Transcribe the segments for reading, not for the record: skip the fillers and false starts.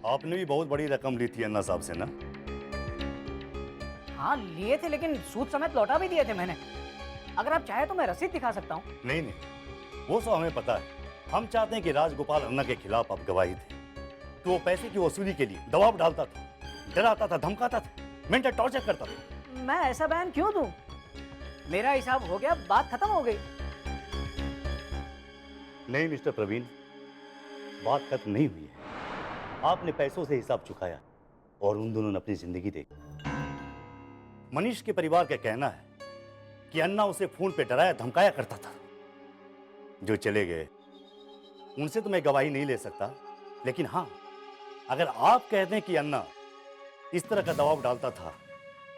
आपने भी बहुत बड़ी रकम ली थी अन्ना साहब से ना? हाँ लिए थे, लेकिन सूद समेत लौटा भी दिए थे मैंने। अगर आप चाहे तो मैं रसीद दिखा सकता हूँ। नहीं नहीं, वो सब हमें पता है। हम चाहते हैं कि राजगोपाल अन्ना के खिलाफ आप गवाही दें। तो वो पैसे की वसूली के लिए दबाव डालता था, डराता था, धमकाता था, मेंटल टॉर्चर करता था। मैं ऐसा बयान क्यों दूं? मेरा हिसाब हो गया, बात खत्म हो गई। नहीं मिस्टर प्रवीण, बात खत्म नहीं हुई है। आपने पैसों से हिसाब चुकाया और उन दोनों ने अपनी जिंदगी देखी। मनीष के परिवार का कहना है कि अन्ना उसे फोन पे डराया धमकाया करता था। जो चले गए उनसे तो मैं गवाही नहीं ले सकता, लेकिन हाँ, अगर आप कहते हैं कि अन्ना इस तरह का दबाव डालता था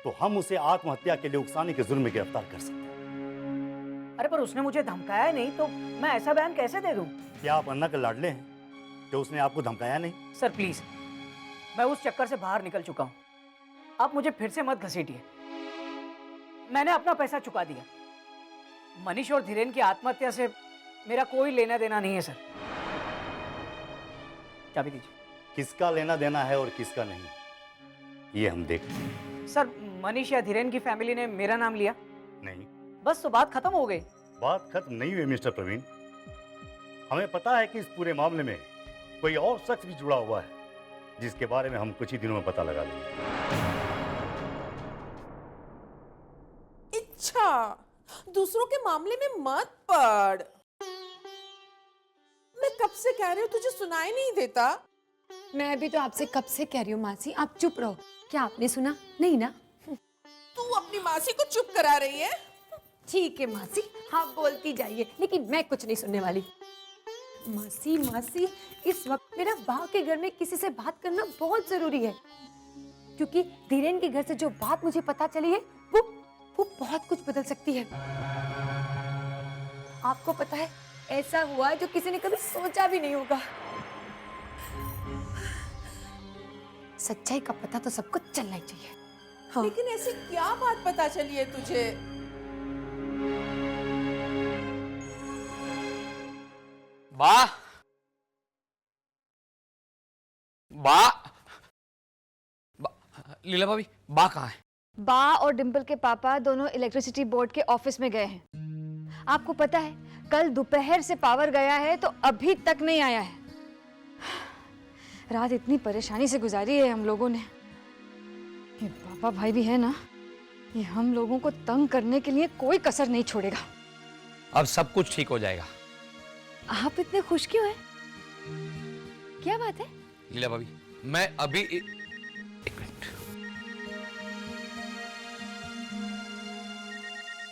तो हम उसे आत्महत्या के लिए उकसाने के जुर्म में गिरफ्तार कर सकते हैं। अरे पर उसने मुझे धमकाया ही नहीं, तो मैं ऐसा बयान कैसे दे दूं? क्या आप अन्ना के लाडले हैं जो उसने आपको धमकाया नहीं? सर प्लीज, मैं उस चक्कर से बाहर निकल चुका हूं। आप मुझे फिर से मत घसीटिए। मैंने अपना पैसा चुका दिया। मनीष और धीरेन की आत्महत्या से मेरा कोई लेना देना नहीं है सर। चाबी दीजिए। किसका लेना देना है और किसका नहीं, ये हम देखते हैं। सर मनीष या धीरेन की फैमिली ने मेरा नाम लिया नहीं, बस तो बात खत्म हो गई। बात खत्म नहीं हुई मिस्टर प्रवीण। हमें पता है कि इस पूरे मामले में कोई और शख्स भी जुड़ा हुआ है, जिसके बारे में हम कुछ ही दिनों में पता लगा लेंगे। अच्छा, दूसरों के मामले में मत पड़। मैं कब से कह रही हूँ, तुझे सुनाई नहीं देता? मैं भी तो आपसे कब से कह रही हूँ मासी, आप चुप रहो। क्या आपने सुना नहीं ना? तू अपनी मासी को चुप करा रही है। ठीक है मासी, आप बोलती जाइए, लेकिन मैं कुछ नहीं सुनने वाली। मासी मासी, इस वक्त मेरा बा के घर में किसी से बात करना बहुत जरूरी है, क्योंकि धीरेन के घर से जो बात मुझे पता चली है वो बहुत कुछ बदल सकती है। आपको पता है, ऐसा हुआ जो किसी ने कभी सोचा भी नहीं होगा। सच्चाई का पता तो सबको चलना ही चाहिए। हाँ। लेकिन ऐसी क्या बात पता चली है तुझे? बा बा लीला भाभी, बा कहाँ है? बा और डिम्पल के पापा दोनों इलेक्ट्रिसिटी बोर्ड के ऑफिस में गए हैं। आपको पता है, कल दोपहर से पावर गया है तो अभी तक नहीं आया है। रात इतनी परेशानी से गुजारी है हम लोगों ने। ये पापा भाई भी है ना, ये हम लोगों को तंग करने के लिए कोई कसर नहीं छोड़ेगा। अब सब कुछ ठीक हो जाएगा। आप इतने खुश क्यों हैं? क्या बात है? लीला भाभी, मैं अभी एक मिनट।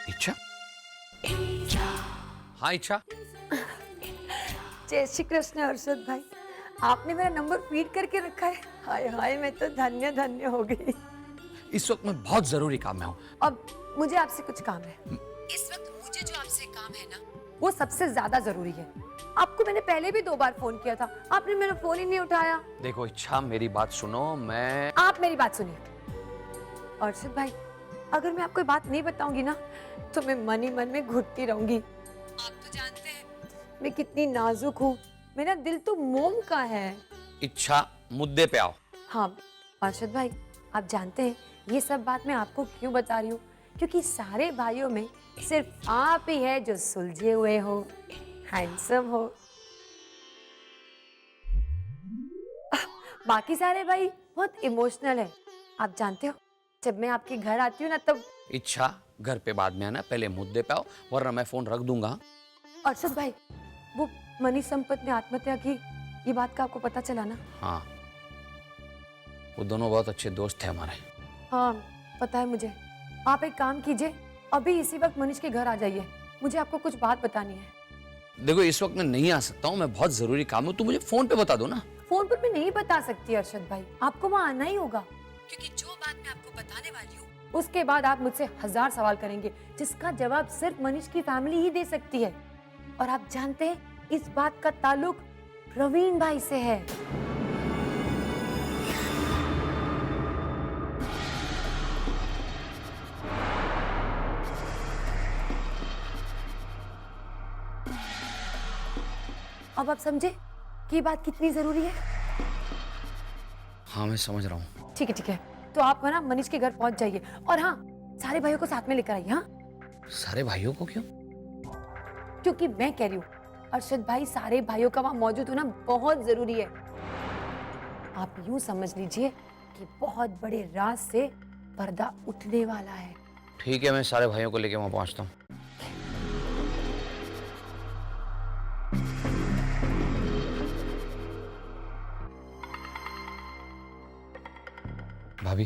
इच्छा? हाँ इच्छा। जय श्री कृष्ण हर्षद भाई, आपने मेरा नंबर फीड करके रखा है। हाय हाय, मैं तो धन्य धन्य हो गई। इस वक्त मैं बहुत जरूरी काम में हूँ। अब मुझे आपसे कुछ काम है। इस वक्त मुझे जो आपसे काम है ना, वो सबसे ज्यादा जरूरी है। आपको मैंने पहले भी 2 बार फोन किया था, आपने मेरा फोन ही नहीं उठाया। देखो इच्छा, मेरी बात सुनो। आप मेरी बात सुनिए अर्षद भाई, अगर मैं आपको बात नहीं बताऊंगी ना तो मैं मन ही मन में घुटती रहूंगी। आप तो जानते हैं मैं कितनी नाजुक हूँ, मेरा दिल तो मोम का है। इच्छा, मुद्दे पे आओ। हाँ अर्षद भाई, आप जानते हैं ये सब बात मैं आपको क्यों बता रही हूँ, क्योंकि सारे भाइयों में सिर्फ आप ही है जो सुलझे हुए हो, हैंडसम हो। बाकी सारे भाई बहुत इमोशनल है। आप जानते हो, जब मैं आपके घर आती हूँ ना तब। इच्छा, घर पे बाद में आना, पहले मुद्दे पे आओ, वरना मैं फोन रख दूंगा। अर्षद भाई, वो मनीष संपत ने आत्महत्या की, ये बात का आपको पता चला ना? हाँ, वो दोनों बहुत अच्छे दोस्त थे हमारे। हाँ पता है मुझे। आप एक काम कीजिए, अभी इसी वक्त मनीष के घर आ जाइए, मुझे आपको कुछ बात बतानी है। देखो इस वक्त मैं नहीं आ सकता हूँ, मैं बहुत जरूरी काम हूँ, तो मुझे फोन पे बता दो ना। फोन पर मैं नहीं बता सकती अर्षद भाई, आपको वहाँ आना ही होगा, क्योंकि जो बात मैं आपको बताने वाली हूँ उसके बाद आप मुझसे 1000 सवाल करेंगे, जिसका जवाब सिर्फ मनीष की फैमिली ही दे सकती है। और आप जानते हैं, इस बात का ताल्लुक प्रवीण भाई से है। अब आप समझे कि बात कितनी जरूरी है? हाँ मैं समझ रहा हूँ। ठीक है, तो आप है ना मनीष के घर पहुंच जाइए, और हाँ, सारे भाइयों को साथ में लेकर आइए। हाँ, सारे भाइयों को क्यों? क्योंकि मैं कह रही हूँ अर्शद भाई, सारे भाइयों का वहां मौजूद होना बहुत जरूरी है। आप यूं समझ लीजिए कि बहुत बड़े राज से पर्दा उठने वाला है। ठीक है, मैं सारे भाइयों को लेके वहां पहुंचता हूँ। भाभी,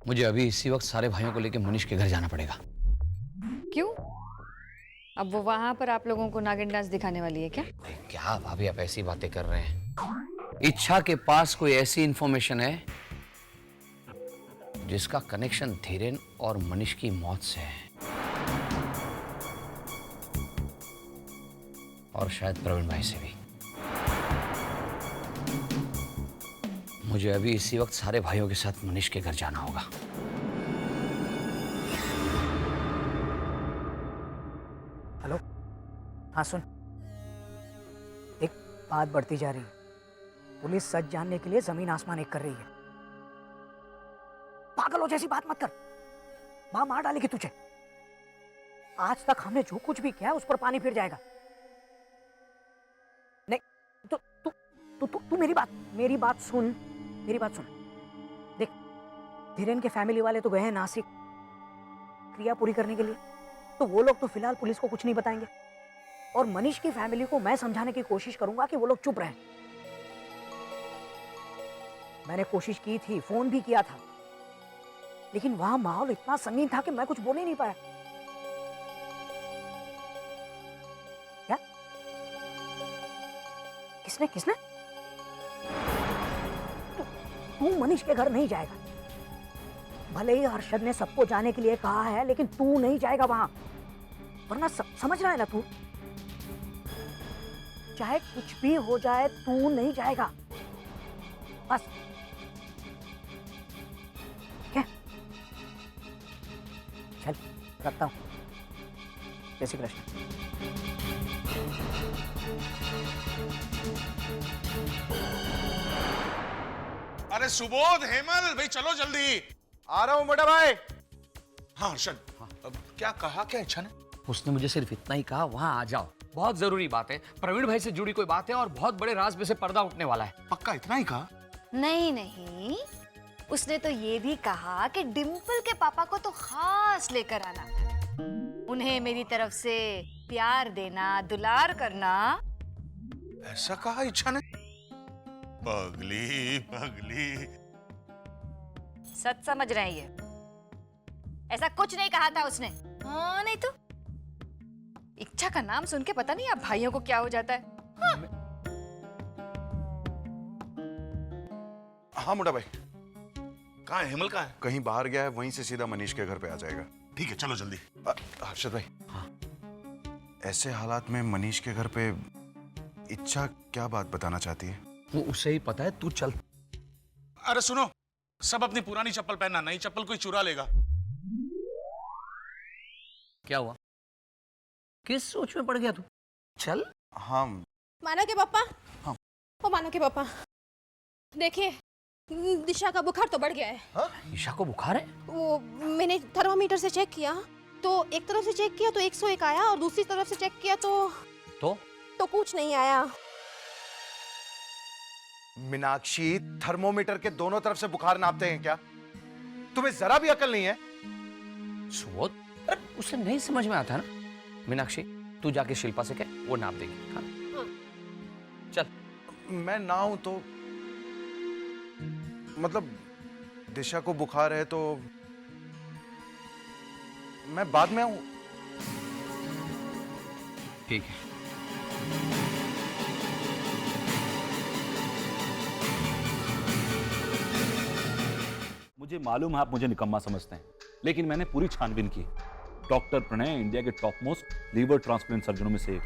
मुझे अभी इसी वक्त सारे भाइयों को लेके मनीष के घर जाना पड़ेगा। क्यों? अब वो वहां पर आप लोगों को नागिन डांस दिखाने वाली है क्या? क्या भाभी आप ऐसी बातें कर रहे हैं? इच्छा के पास कोई ऐसी इंफॉर्मेशन है जिसका कनेक्शन धीरेन और मनीष की मौत से है, और शायद प्रवीण भाई से भी। मुझे अभी इसी वक्त सारे भाइयों के साथ मनीष के घर जाना होगा। हेलो, हाँ सुन, एक बात बढ़ती जा रही है। पुलिस सच जानने के लिए जमीन आसमान एक कर रही है। पागलों जैसी बात मत कर, मां मार डालेगी तुझे। आज तक हमने जो कुछ भी किया है उस पर पानी फिर जाएगा। नहीं, तू तू तू तू, तू मेरी बात सुन, मेरी बात सुन। देख, धीरेन के फैमिली वाले तो गए हैं नासिक क्रिया पूरी करने के लिए, तो वो लोग तो फिलहाल पुलिस को कुछ नहीं बताएंगे। और मनीष की फैमिली को मैं समझाने की कोशिश करूंगा कि वो लोग चुप रहें। मैंने कोशिश की थी, फोन भी किया था, लेकिन वहां माहौल इतना संगीन था कि मैं कुछ बोल ही नहीं पाया। क्या? किसने किसने? तू मनीष के घर नहीं जाएगा। भले ही हर्षद ने सबको जाने के लिए कहा है, लेकिन तू नहीं जाएगा वहां, वरना समझ रहा है ना तू? चाहे कुछ भी हो जाए, तू नहीं जाएगा, बस। क्या? चल, रखता हूं। जय श्री कृष्ण। अरे सुबोध, हेमल भाई, चलो जल्दी। आ रहा हूँ बड़ा भाई। हाँ हर्षद, अब क्या कहा, क्या इच्छा ने? उसने मुझे सिर्फ इतना ही कहा, वहां आ जाओ, बहुत जरूरी बात है, प्रवीण भाई से जुड़ी कोई बात है और बहुत बड़े राज में से पर्दा उठने वाला है। पक्का इतना ही कहा? नहीं, उसने तो ये भी कहा कि डिम्पल के पापा को तो खास लेकर आना, उन्हें मेरी तरफ से प्यार देना, दुलार करना। ऐसा कहा इच्छा ने? पगली पगली। सच समझ रहे हैं ये? ऐसा कुछ नहीं कहा था उसने। हाँ, नहीं तो इच्छा का नाम सुन के पता नहीं आप भाइयों को क्या हो जाता है। हाँ, हाँ मुंडा भाई, कहाँ है हेमल? कहाँ है? कहीं बाहर गया है, वहीं से सीधा मनीष के घर पे आ जाएगा। ठीक है, चलो जल्दी। हर्षद भाई, हाँ। ऐसे हालात में मनीष के घर पे इच्छा क्या बात बताना चाहती है? वो उसे ही पता है, तू चल। अरे सुनो, सब अपनी पुरानी चप्पल पहनना, नई चप्पल कोई चुरा लेगा। क्या हुआ? किस सोच में पड़ गया तू? चल। हाँ माना के पापा। हाँ। ओ माना के पापा, देखिए दिशा का बुखार तो बढ़ गया है। ईशा को बुखार है? वो मैंने थर्मामीटर से चेक किया, तो एक तरफ से चेक किया तो 101 आया, और दूसरी तरफ से चेक किया तो कुछ नहीं आया। मीनाक्षी, थर्मोमीटर के दोनों तरफ से बुखार नापते हैं क्या? तुम्हें जरा भी अकल नहीं है? सुबोध, अरे उसे नहीं समझ में आता ना। मीनाक्षी, तू जाके शिल्पा से कह, वो नाप देगी। हाँ? हाँ। चल। मैं ना हूं तो मतलब दिशा को बुखार है तो मैं बाद में आऊं। ठीक है। मुझे मालूम है आप मुझे निकम्मा समझते हैं, लेकिन मैंने पूरी छानबीन की। डॉक्टर प्रणय इंडिया के टॉप मोस्ट लीवर ट्रांसप्लांट सर्जनों में से एक।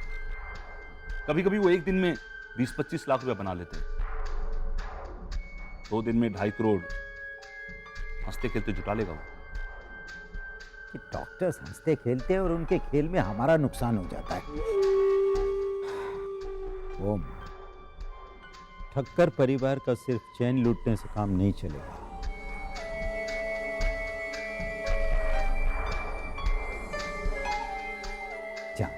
कभी कभी वो एक दिन में 20-25 लाख रुपए बना लेते हैं। 2 दिन में 2.5 करोड़ हंसते खेलते जुटा लेगा वो। कि डॉक्टर्स हंसते खेलते हैं और उनके खेल में हमारा नुकसान हो जाता है। ओम ठक्कर परिवार का सिर्फ चैन लूटने से काम नहीं चलेगा। जा।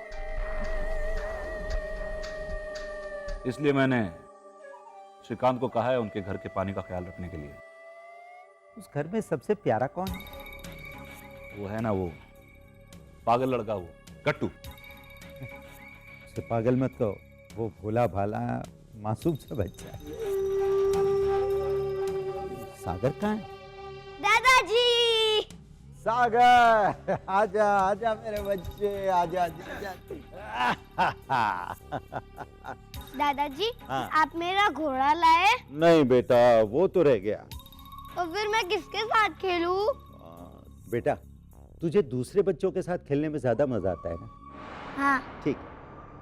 इसलिए मैंने श्रीकांत को कहा है उनके घर के पानी का ख्याल रखने के लिए। उस घर में सबसे प्यारा कौन है? वो है ना, वो पागल लड़का, वो कट्टू। उसे पागल मत कहो, वो भोला भाला मासूम सा बच्चा है। सागर कहाँ है? दादाजी। सागर, आजा आजा मेरे बच्चे, आजा आजा, आजा। दादाजी, हाँ। आप मेरा घोड़ा लाए? नहीं बेटा, वो तो रह गया। तो फिर मैं किसके साथ खेलूं? बेटा, तुझे दूसरे बच्चों के साथ खेलने में ज्यादा मजा आता है ना? हाँ। ठीक,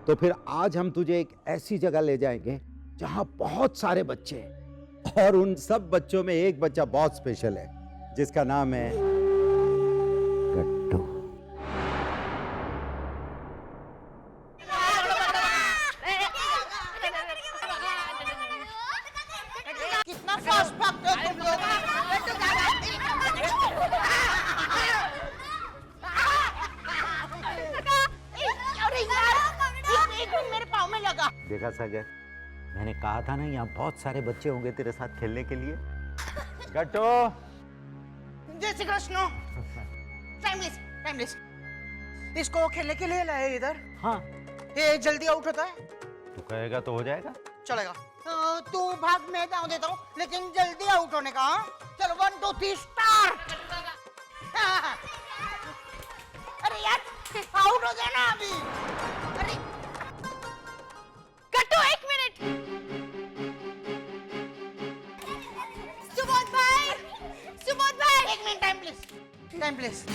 तो फिर आज हम तुझे एक ऐसी जगह ले जाएंगे जहां बहुत सारे बच्चे हैं और उन सब बच्चों में एक बच्चा बहुत स्पेशल है जिसका नाम है गट्टू। कितना फास्ट भागते हो तुम लोग? अरे यार, एक मिनट मेरे पाँव में लगा। देखा सागर, मैंने कहा था ना यहाँ बहुत सारे बच्चे होंगे तेरे साथ खेलने के लिए। गट्टू, जय श्री कृष्ण। टाइमलेस। इसको खेलने के लिए लाए इधर। हाँ, ये जल्दी आउट होता है। तू कहेगा तो हो जाएगा। चलेगा। तू भाग, मैं दाव देता हूँ, लेकिन जल्दी आउट होने का। हाँ? चलो 1 2 3 स्टार्ट। अरे यार, आउट हो जाना अभी। अरे कट्टू, 1 मिनट। सुबोध भाई, 1 मिनट, टाइम प्लीज।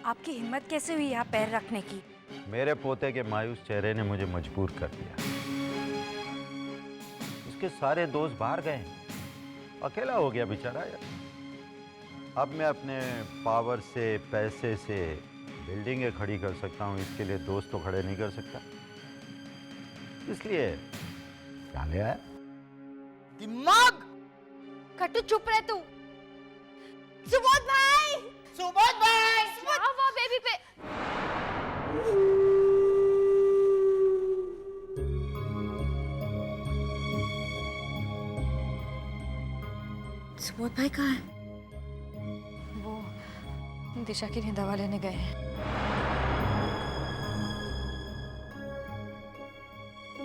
आपकी हिम्मत कैसे हुई यहाँ पैर रखने की? मेरे पोते के मायूस चेहरे ने मुझे मजबूर कर दिया। उसके सारे दोस्त बाहर गए, अकेला हो गया बेचारा यार। अब मैं अपने पावर से, पैसे से बिल्डिंगें खड़ी कर सकता हूँ, इसके लिए दोस्त तो खड़े नहीं कर सकता। इसलिए क्या ले आया? दिमाग। कट्टू, चुप रह तू। सुबोध भाई, वाह बेबी पे। सुबोध भाई कहाँ है? वो दिशा के लिए दवा लेने गए हैं।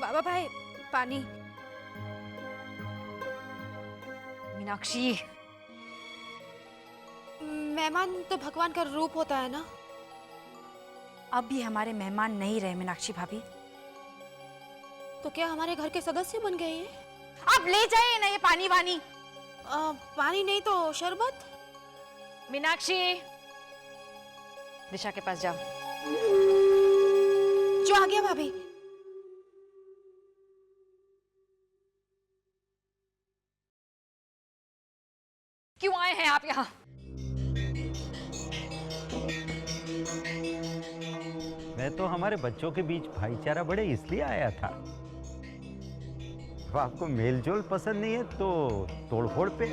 बाबा भाई, पानी। मीनाक्षी, मेहमान तो भगवान का रूप होता है ना। अब भी हमारे मेहमान नहीं रहे मीनाक्षी भाभी। तो क्या हमारे घर के सदस्य बन गए हैं? अब ले जाइए ना ये पानी वानी। पानी नहीं तो शरबत। मीनाक्षी, दिशा के पास जाओ। जो आ गया भाभी। क्यों आए हैं आप यहाँ? मैं तो हमारे बच्चों के बीच भाईचारा बढ़े इसलिए आया था। तो आपको मेलजोल पसंद नहीं है तो तोड़फोड़ पे।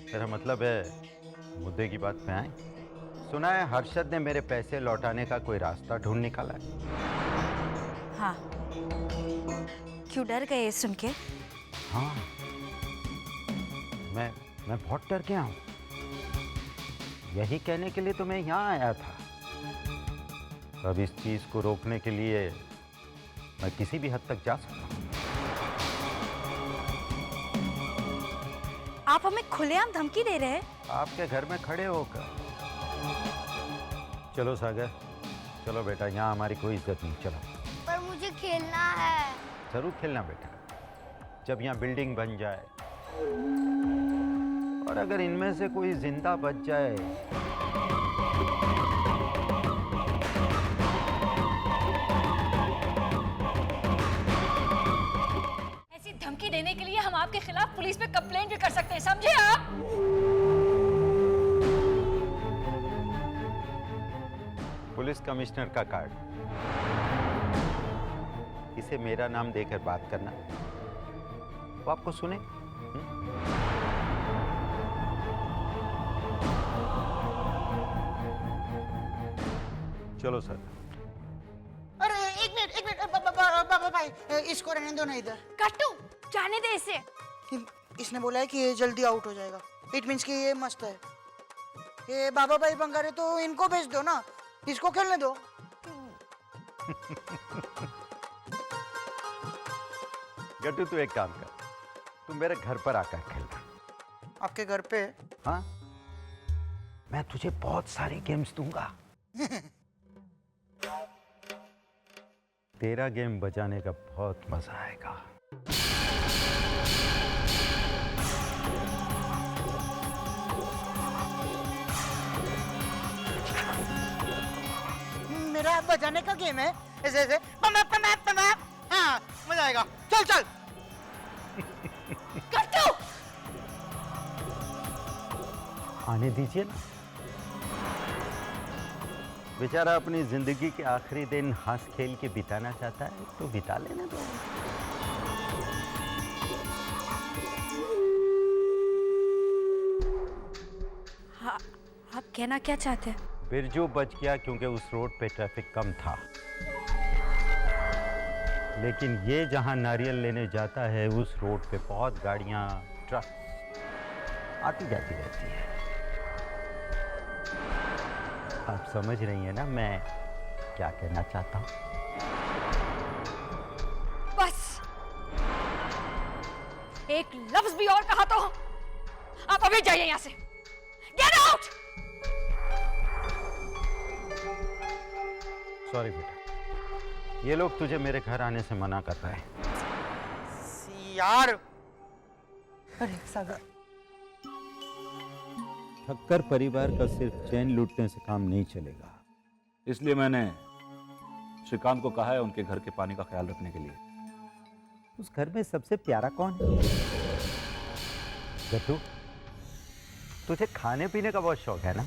मेरा मतलब है मुद्दे की बात पे आए। सुना है हर्षद ने मेरे पैसे लौटाने का कोई रास्ता ढूंढ निकाला है। हाँ, क्यों डर गए सुन के? हाँ, मैं बहुत डर गया हूँ। यही कहने के लिए तो मैं यहाँ आया था। अब इस चीज को रोकने के लिए मैं किसी भी हद तक जा सकता हूँ। आप हमें खुलेआम धमकी दे रहे हैं? आपके घर में खड़े होकर। चलो सागर, चलो बेटा, यहाँ हमारी कोई इज्जत नहीं। चलो। पर मुझे खेलना है। जरूर खेलना बेटा, जब यहाँ बिल्डिंग बन जाए और अगर इनमें से कोई जिंदा बच जाए। ऐसी धमकी देने के लिए हम आपके खिलाफ पुलिस में कंप्लेंट भी कर सकते हैं, समझे आप? पुलिस कमिश्नर का कार्ड। इसे मेरा नाम देकर बात करना। वो आपको सुने? चलो सर। अरे एक मिनट बाबा भाई, इसको रहने दो ना इधर। कट्टू, जाने दे इसे। इसने बोला है कि ये जल्दी आउट हो जाएगा। इट मीन्स कि ये मस्त है। ये बाबा भाई बंगारे तो इनको भेज दो ना, इसको खेलने दो। गट्टू तू एक काम कर, तू मेरे घर पर आकर खेलना। आपके घर पे? हाँ, मैं तुझे बहुत सारे गेम्स दूंगा। तेरा गेम बजाने का बहुत मजा आएगा। मेरा बजाने का गेम है, ऐसे ऐसे हाँ, मजा आएगा। चल चल। कट्टू, आने दीजिए ना। बेचारा अपनी जिंदगी के आखिरी दिन हंस खेल के बिताना चाहता है, तो बिता लेने दो। हाँ, आप कहना क्या चाहते हैं? बिरजू बच गया क्योंकि उस रोड पे ट्रैफिक कम था, लेकिन ये जहां नारियल लेने जाता है उस रोड पे बहुत गाड़ियां, ट्रक आती जाती रहती है। आप समझ रही हैं ना मैं क्या कहना चाहता हूं? बस एक लफ्ज भी और कहा तो आप अभी जाइए यहां से। Get out. सॉरी बेटा, ये लोग तुझे मेरे घर आने से मना कर रहे हैं। यार, अरे सागर, ठक्कर परिवार का सिर्फ चैन लूटने से काम नहीं चलेगा। इसलिए मैंने श्रीकांत को कहा है उनके घर के पानी का ख्याल रखने के लिए। उस घर में सबसे प्यारा कौन है? गट्टू, तुझे खाने पीने का बहुत शौक है ना?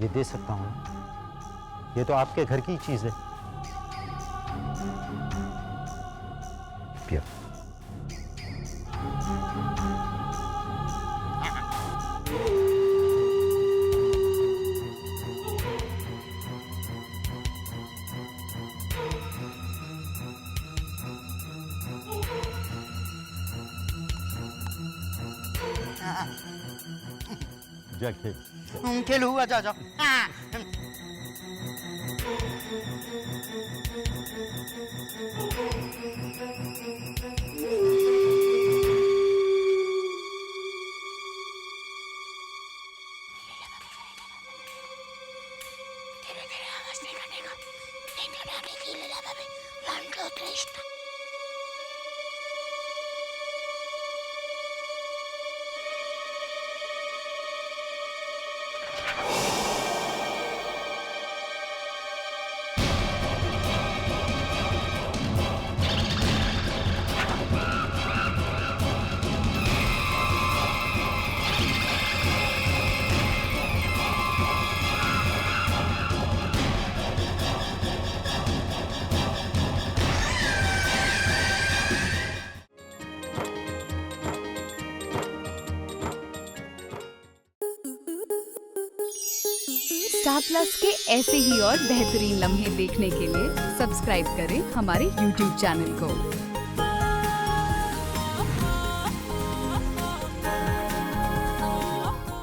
ये दे सकता हूं, ये तो आपके घर की चीज है। पियो। जा खेल। खेलू, आजा आजा। हाँ। स्टार प्लस के ऐसे ही और बेहतरीन लम्हे देखने के लिए सब्सक्राइब करें हमारे YouTube चैनल को।